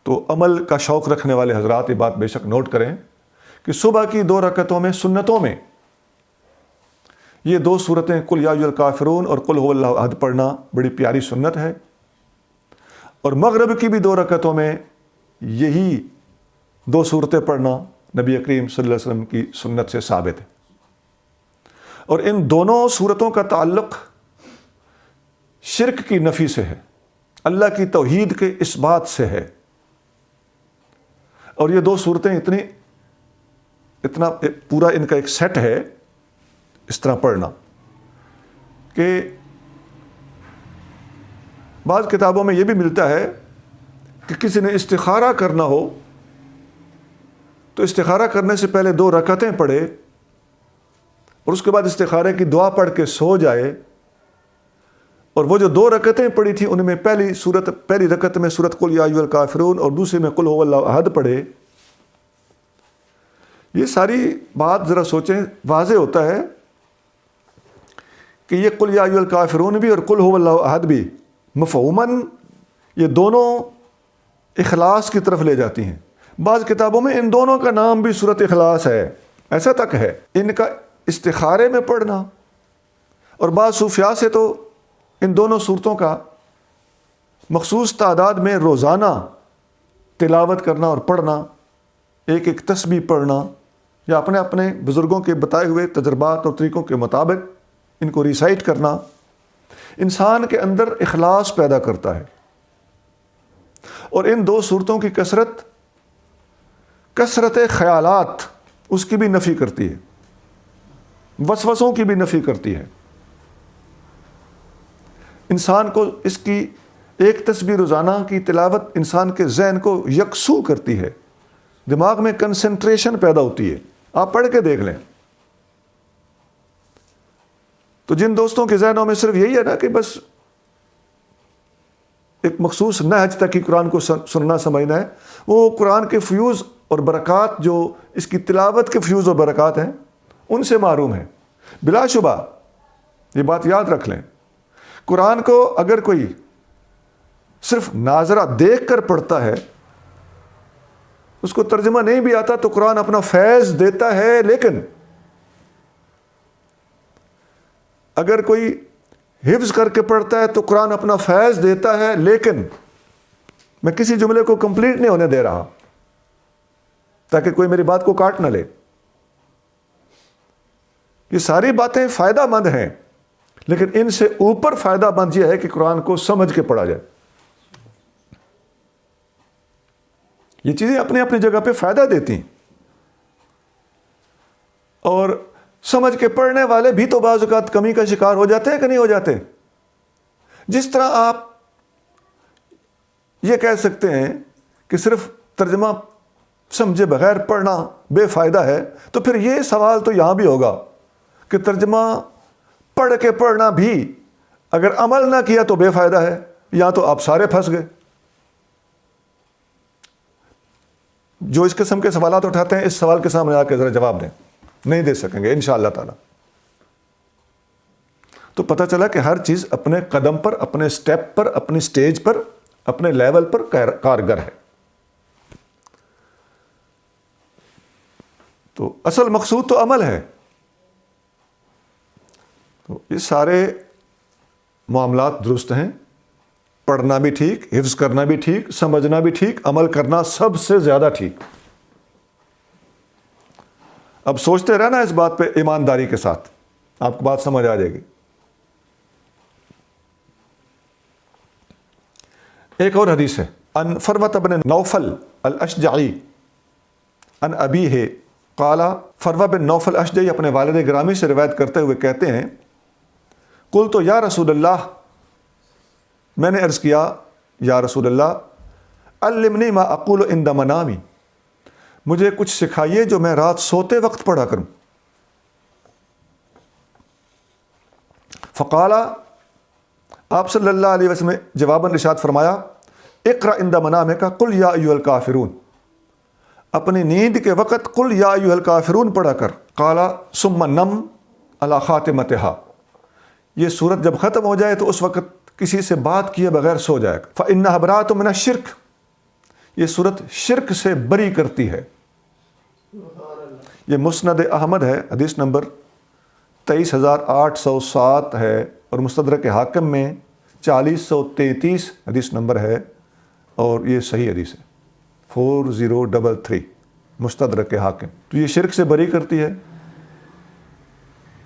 تو عمل کا شوق رکھنے والے حضرات یہ بات بے شک نوٹ کریں کہ صبح کی 2 رکعتوں میں سنتوں میں یہ 2 صورتیں قل یا ایھا الکافرون اور قل ھو اللہ احد پڑھنا بڑی پیاری سنت ہے، اور مغرب کی بھی 2 رکعتوں میں یہی 2 صورتیں پڑھنا نبی کریم صلی اللہ علیہ وسلم کی سنت سے ثابت ہے۔ اور ان دونوں صورتوں کا تعلق شرک کی نفی سے ہے، اللہ کی توحید کے اس بات سے ہے۔ اور یہ 2 صورتیں اتنا پورا ان کا ایک سیٹ ہے اس طرح پڑھنا کہ بعض کتابوں میں یہ بھی ملتا ہے کہ کسی نے استخارہ کرنا ہو تو استخارہ کرنے سے پہلے 2 رکعتیں پڑھے اور اس کے بعد استخارے کی دعا پڑھ کے سو جائے، اور وہ جو 2 رکعتیں پڑھی تھی ان میں پہلی رکعت میں سورۃ قل یا ایھا الکافرون اور دوسری میں قل ھو اللہ احد پڑھے۔ یہ ساری بات ذرا سوچیں، واضح ہوتا ہے کہ یہ قل یا ایھا الکافرون بھی اور قل ھو اللہ احد بھی مفہوماً یہ دونوں اخلاص کی طرف لے جاتی ہیں۔ بعض کتابوں میں ان دونوں کا نام بھی سورۃ اخلاص ہے، ایسا تک ہے۔ ان کا استخارے میں پڑھنا، اور بعض صوفیاء سے تو ان دونوں صورتوں کا مخصوص تعداد میں روزانہ تلاوت کرنا اور پڑھنا، ایک تسبیح پڑھنا، یا اپنے بزرگوں کے بتائے ہوئے تجربات اور طریقوں کے مطابق ان کو ریسائٹ کرنا، انسان کے اندر اخلاص پیدا کرتا ہے۔ اور ان 2 صورتوں کی کثرت خیالات اس کی بھی نفی کرتی ہے، وسوسوں کی بھی نفی کرتی ہے۔ انسان کو اس کی ایک تسبیح روزانہ کی تلاوت انسان کے ذہن کو یکسو کرتی ہے، دماغ میں کنسنٹریشن پیدا ہوتی ہے۔ آپ پڑھ کے دیکھ لیں۔ تو جن دوستوں کے ذہنوں میں صرف یہی ہے نا کہ بس ایک مخصوص نہج تک ہی قرآن کو سننا سمجھنا ہے، وہ قرآن کے فیوز اور برکات، جو اس کی تلاوت کے فیوز اور برکات ہیں، ان سے محروم ہیں۔ بلا شبہ یہ بات یاد رکھ لیں، قرآن کو اگر کوئی صرف ناظرہ دیکھ کر پڑھتا ہے، اس کو ترجمہ نہیں بھی آتا، تو قرآن اپنا فیض دیتا ہے، لیکن اگر کوئی حفظ کر کے پڑھتا ہے تو قرآن اپنا فیض دیتا ہے، لیکن میں کسی جملے کو کمپلیٹ نہیں ہونے دے رہا تاکہ کوئی میری بات کو کاٹ نہ لے۔ یہ ساری باتیں فائدہ مند ہیں، لیکن ان سے اوپر فائدہ مند یہ ہے کہ قرآن کو سمجھ کے پڑھا جائے۔ یہ چیزیں اپنی اپنی جگہ پہ فائدہ دیتی ہیں، اور سمجھ کے پڑھنے والے بھی تو بعض اوقات کمی کا شکار ہو جاتے ہیں کہ نہیں ہو جاتے۔ جس طرح آپ یہ کہہ سکتے ہیں کہ صرف ترجمہ سمجھے بغیر پڑھنا بے فائدہ ہے، تو پھر یہ سوال تو یہاں بھی ہوگا کہ ترجمہ پڑھ کے پڑھنا بھی اگر عمل نہ کیا تو بے فائدہ ہے، یا تو آپ سارے پھنس گئے۔ جو اس قسم کے سوالات اٹھاتے ہیں، اس سوال کے سامنے آ کے ذرا جواب دیں، نہیں دے سکیں گے انشاءاللہ تعالی۔ تو پتہ چلا کہ ہر چیز اپنے قدم پر، اپنے سٹیپ پر، اپنی سٹیج پر، اپنے لیول پر کارگر ہے۔ تو اصل مقصود تو عمل ہے۔ تو یہ سارے معاملات درست ہیں، پڑھنا بھی ٹھیک، حفظ کرنا بھی ٹھیک، سمجھنا بھی ٹھیک، عمل کرنا سب سے زیادہ ٹھیک۔ اب سوچتے رہنا اس بات پہ ایمانداری کے ساتھ، آپ کو بات سمجھ آ جائے گی۔ ایک اور حدیث ہے، ان فروۃ بن نوفل الاشجعی ان ابیہ قال، فروہ بن نوفل اشجعی اپنے والد گرامی سے روایت کرتے ہوئے کہتے ہیں، قلت یا رسول اللہ، میں نے عرض کیا یا رسول اللہ، علمنی ما اقول عند منامی، مجھے کچھ سکھائیے جو میں رات سوتے وقت پڑھا کروں۔ فقال، آپ صلی اللہ علیہ وسلم نے جواباً ارشاد فرمایا، اقرأ عند منامک قل یا ایھا الکافرون، اپنی نیند کے وقت قل یا ایھا الکافرون پڑھا کر۔ قال ثم نم علی خاتمتھا، یہ سورت جب ختم ہو جائے تو اس وقت کسی سے بات کیے بغیر سو جائے گا۔ فإنھا براءۃ من الشرک، یہ صورت شرک سے بری کرتی ہے۔ یہ مسند احمد ہے، حدیث نمبر 23,807 ہے، اور مستدرک حاکم میں 4033 حدیث نمبر ہے، اور یہ صحیح حدیث ہے 4033 مستدرک حاکم۔ تو یہ شرک سے بری کرتی ہے۔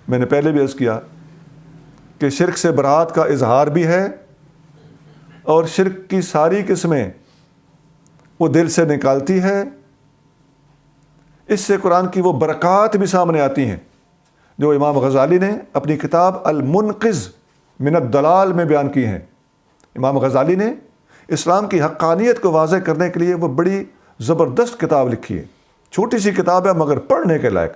میں نے پہلے بھی عرض کیا کہ شرک سے برات کا اظہار بھی ہے، اور شرک کی ساری قسمیں وہ دل سے نکالتی ہے۔ اس سے قرآن کی وہ برکات بھی سامنے آتی ہیں جو امام غزالی نے اپنی کتاب المنقذ من الضلال میں بیان کی ہیں۔ امام غزالی نے اسلام کی حقانیت کو واضح کرنے کے لیے وہ بڑی زبردست کتاب لکھی ہے۔ چھوٹی سی کتاب ہے مگر پڑھنے کے لائق،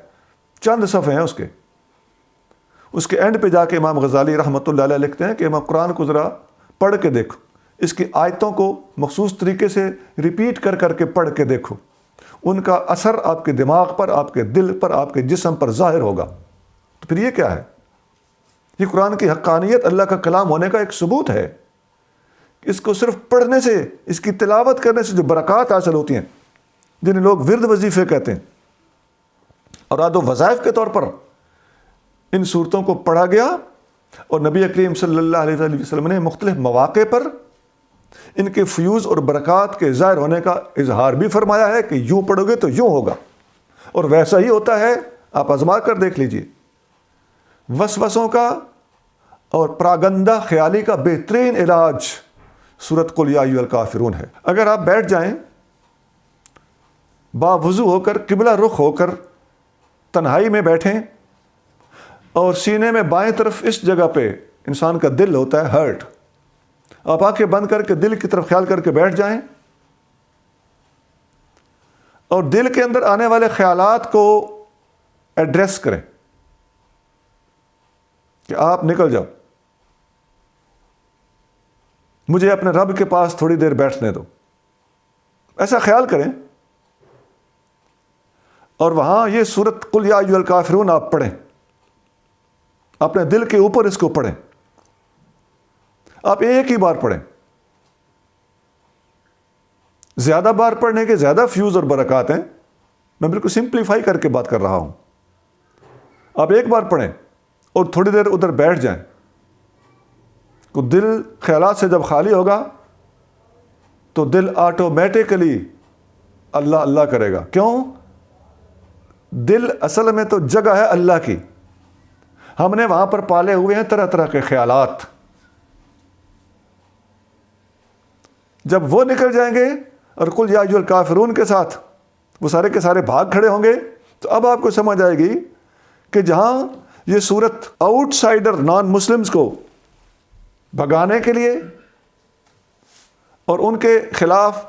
چند صفحے ہیں اس کے اینڈ پہ جا کے امام غزالی رحمۃ اللہ علیہ لکھتے ہیں کہ امام قرآن کو ذرا پڑھ کے دیکھو، اس کی آیتوں کو مخصوص طریقے سے ریپیٹ کر کے پڑھ کے دیکھو، ان کا اثر آپ کے دماغ پر، آپ کے دل پر، آپ کے جسم پر ظاہر ہوگا۔ تو پھر یہ کیا ہے؟ یہ قرآن کی حقانیت اللہ کا کلام ہونے کا ایک ثبوت ہے۔ اس کو صرف پڑھنے سے، اس کی تلاوت کرنے سے جو برکات حاصل ہوتی ہیں، جنہیں لوگ ورد وظیفے کہتے ہیں، اور عاد و وظائف کے طور پر ان صورتوں کو پڑھا گیا، اور نبی کریم صلی اللہ علیہ وسلم نے مختلف مواقع پر ان کے فیوز اور برکات کے ظاہر ہونے کا اظہار بھی فرمایا ہے کہ یوں پڑھو گے تو یوں ہوگا، اور ویسا ہی ہوتا ہے۔ آپ آزما کر دیکھ لیجئے۔ وسوسوں کا اور پراگندہ خیالی کا بہترین علاج سورۃ قل یا ایھا الکافرون ہے۔ اگر آپ بیٹھ جائیں باوضو ہو کر، قبلہ رخ ہو کر، تنہائی میں بیٹھیں، اور سینے میں بائیں طرف اس جگہ پہ انسان کا دل ہوتا ہے، ہرٹ، آپ آنکھیں بند کر کے دل کی طرف خیال کر کے بیٹھ جائیں، اور دل کے اندر آنے والے خیالات کو ایڈریس کریں کہ آپ نکل جاؤ، مجھے اپنے رب کے پاس تھوڑی دیر بیٹھنے دو، ایسا خیال کریں، اور وہاں یہ سورۃ قل یا ایھا الکافرون آپ پڑھیں، اپنے دل کے اوپر اس کو پڑھیں۔ آپ ایک ہی بار پڑھیں، زیادہ بار پڑھنے کے زیادہ فیوز اور برکات ہیں، میں بالکل سمپلیفائی کر کے بات کر رہا ہوں۔ آپ ایک بار پڑھیں اور تھوڑی دیر ادھر بیٹھ جائیں، تو دل خیالات سے جب خالی ہوگا تو دل آٹومیٹکلی اللہ اللہ کرے گا۔ کیوں؟ دل اصل میں تو جگہ ہے اللہ کی، ہم نے وہاں پر پالے ہوئے ہیں طرح طرح کے خیالات۔ جب وہ نکل جائیں گے اور قل یا ایھا الکافرون کے ساتھ وہ سارے کے سارے بھاگ کھڑے ہوں گے، تو اب آپ کو سمجھ آئے گی کہ جہاں یہ صورت آؤٹ سائڈر نان مسلمز کو بھگانے کے لیے اور ان کے خلاف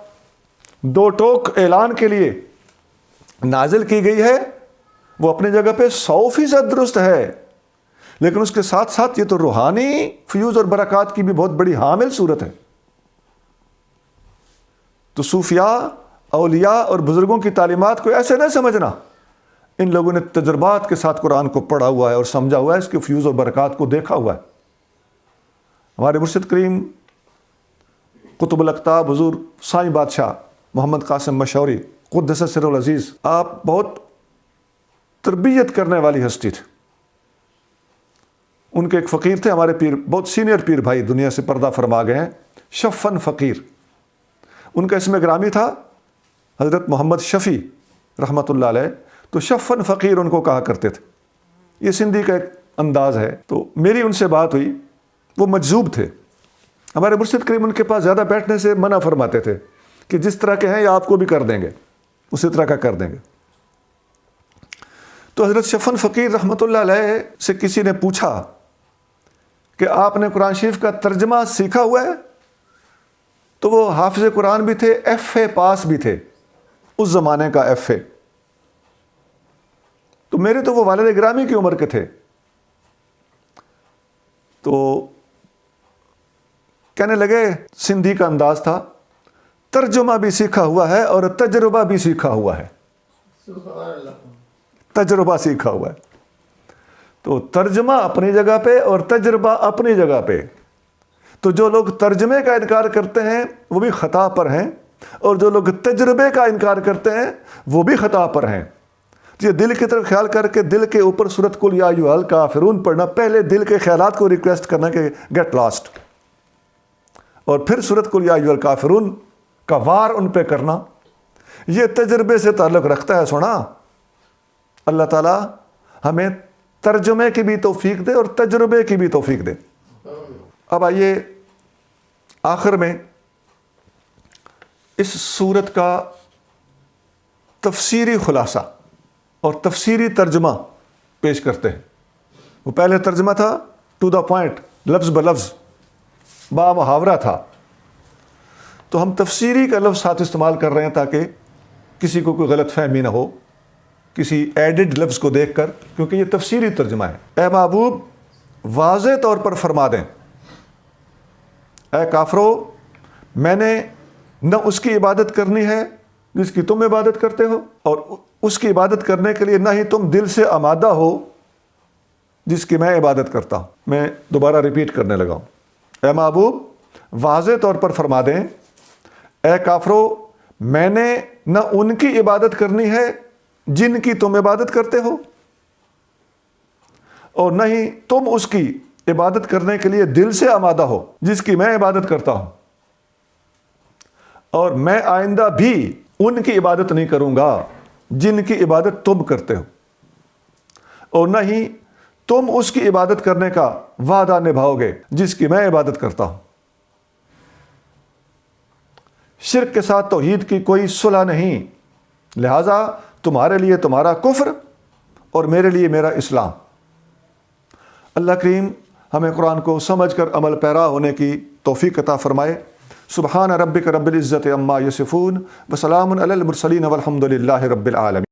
دو ٹوک اعلان کے لیے نازل کی گئی ہے، وہ اپنی جگہ پہ 100% درست ہے، لیکن اس کے ساتھ ساتھ یہ تو روحانی فیوز اور برکات کی بھی بہت بڑی حامل صورت ہے۔ تو صوفیاء، اولیاء اور بزرگوں کی تعلیمات کو ایسے نہ سمجھنا، ان لوگوں نے تجربات کے ساتھ قرآن کو پڑھا ہوا ہے اور سمجھا ہوا ہے، اس کے فیوز اور برکات کو دیکھا ہوا ہے۔ ہمارے مرشد کریم قطب الاقطاب حضور سائیں بادشاہ محمد قاسم مشوری قدس سر العزیز، آپ بہت تربیت کرنے والی ہستی تھے۔ ان کے ایک فقیر تھے، ہمارے پیر، بہت سینئر پیر بھائی دنیا سے پردہ فرما گئے ہیں، شفن فقیر، ان کا اسم گرامی تھا حضرت محمد شفیع رحمۃ اللہ علیہ، تو شفن فقیر ان کو کہا کرتے تھے۔ یہ سندھی کا ایک انداز ہے۔ تو میری ان سے بات ہوئی، وہ مجذوب تھے، ہمارے مرشد کریم ان کے پاس زیادہ بیٹھنے سے منع فرماتے تھے کہ جس طرح کے ہیں یہ آپ کو بھی کر دیں گے، اسی طرح کا کر دیں گے۔ تو حضرت شفن فقیر رحمۃ اللہ علیہ سے کسی نے پوچھا کہ آپ نے قرآن شریف کا ترجمہ سیکھا ہوا ہے؟ تو وہ حافظ قرآن بھی تھے، FA پاس بھی تھے، اس زمانے کا FA۔ تو میرے تو وہ والد گرامی کی عمر کے تھے، تو کہنے لگے، سندھی کا انداز تھا، ترجمہ بھی سیکھا ہوا ہے اور تجربہ بھی سیکھا ہوا ہے۔ تجربہ سیکھا ہوا ہے، تو ترجمہ اپنی جگہ پہ اور تجربہ اپنی جگہ پہ۔ تو جو لوگ ترجمے کا انکار کرتے ہیں وہ بھی خطا پر ہیں، اور جو لوگ تجربے کا انکار کرتے ہیں وہ بھی خطا پر ہیں۔ یہ دل کی طرف خیال کر کے دل کے اوپر سورۃ قل یا ایھا الکافرون پڑھنا، پہلے دل کے خیالات کو ریکویسٹ کرنا کہ گیٹ لاسٹ، اور پھر سورۃ قل یا ایھا الکافرون کا وار ان پہ کرنا، یہ تجربے سے تعلق رکھتا ہے۔ سونا، اللہ تعالیٰ ہمیں ترجمے کی بھی توفیق دے اور تجربے کی بھی توفیق دے۔ اب آئیے آخر میں اس سورت کا تفسیری خلاصہ اور تفسیری ترجمہ پیش کرتے ہیں۔ وہ پہلے ترجمہ تھا ٹو دا پوائنٹ، لفظ بلفظ، با محاورہ تھا، تو ہم تفسیری کا لفظ ساتھ استعمال کر رہے ہیں تاکہ کسی کو کوئی غلط فہمی نہ ہو کسی ایڈڈ لفظ کو دیکھ کر، کیونکہ یہ تفسیری ترجمہ ہے۔ اے محبوب واضح طور پر فرما دیں، اے کافرو، میں نے نہ اس کی عبادت کرنی ہے جس کی تم عبادت کرتے ہو، اور اس کی عبادت کرنے کے لیے نہ ہی تم دل سے آمادہ ہو جس کی میں عبادت کرتا ہوں۔ میں دوبارہ ریپیٹ کرنے لگا ہوں۔ اے محبوب واضح طور پر فرما دیں، اے کافرو، میں نے نہ ان کی عبادت کرنی ہے جن کی تم عبادت کرتے ہو، اور نہ ہی تم اس کی عبادت کرنے کے لیے دل سے آمادہ ہو جس کی میں عبادت کرتا ہوں، اور میں آئندہ بھی ان کی عبادت نہیں کروں گا جن کی عبادت تم کرتے ہو، اور نہ ہی تم اس کی عبادت کرنے کا وعدہ نبھاؤ گے جس کی میں عبادت کرتا ہوں۔ شرک کے ساتھ توحید کی کوئی صلح نہیں، لہذا تمہارے لیے تمہارا کفر اور میرے لیے میرا اسلام۔ اللہ کریم ہمیں قرآن کو سمجھ کر عمل پیرا ہونے کی توفیق عطا فرمائے۔ سبحان ربک رب العزت عما یصفون وسلام علی المرسلین والحمد للہ رب العالمین۔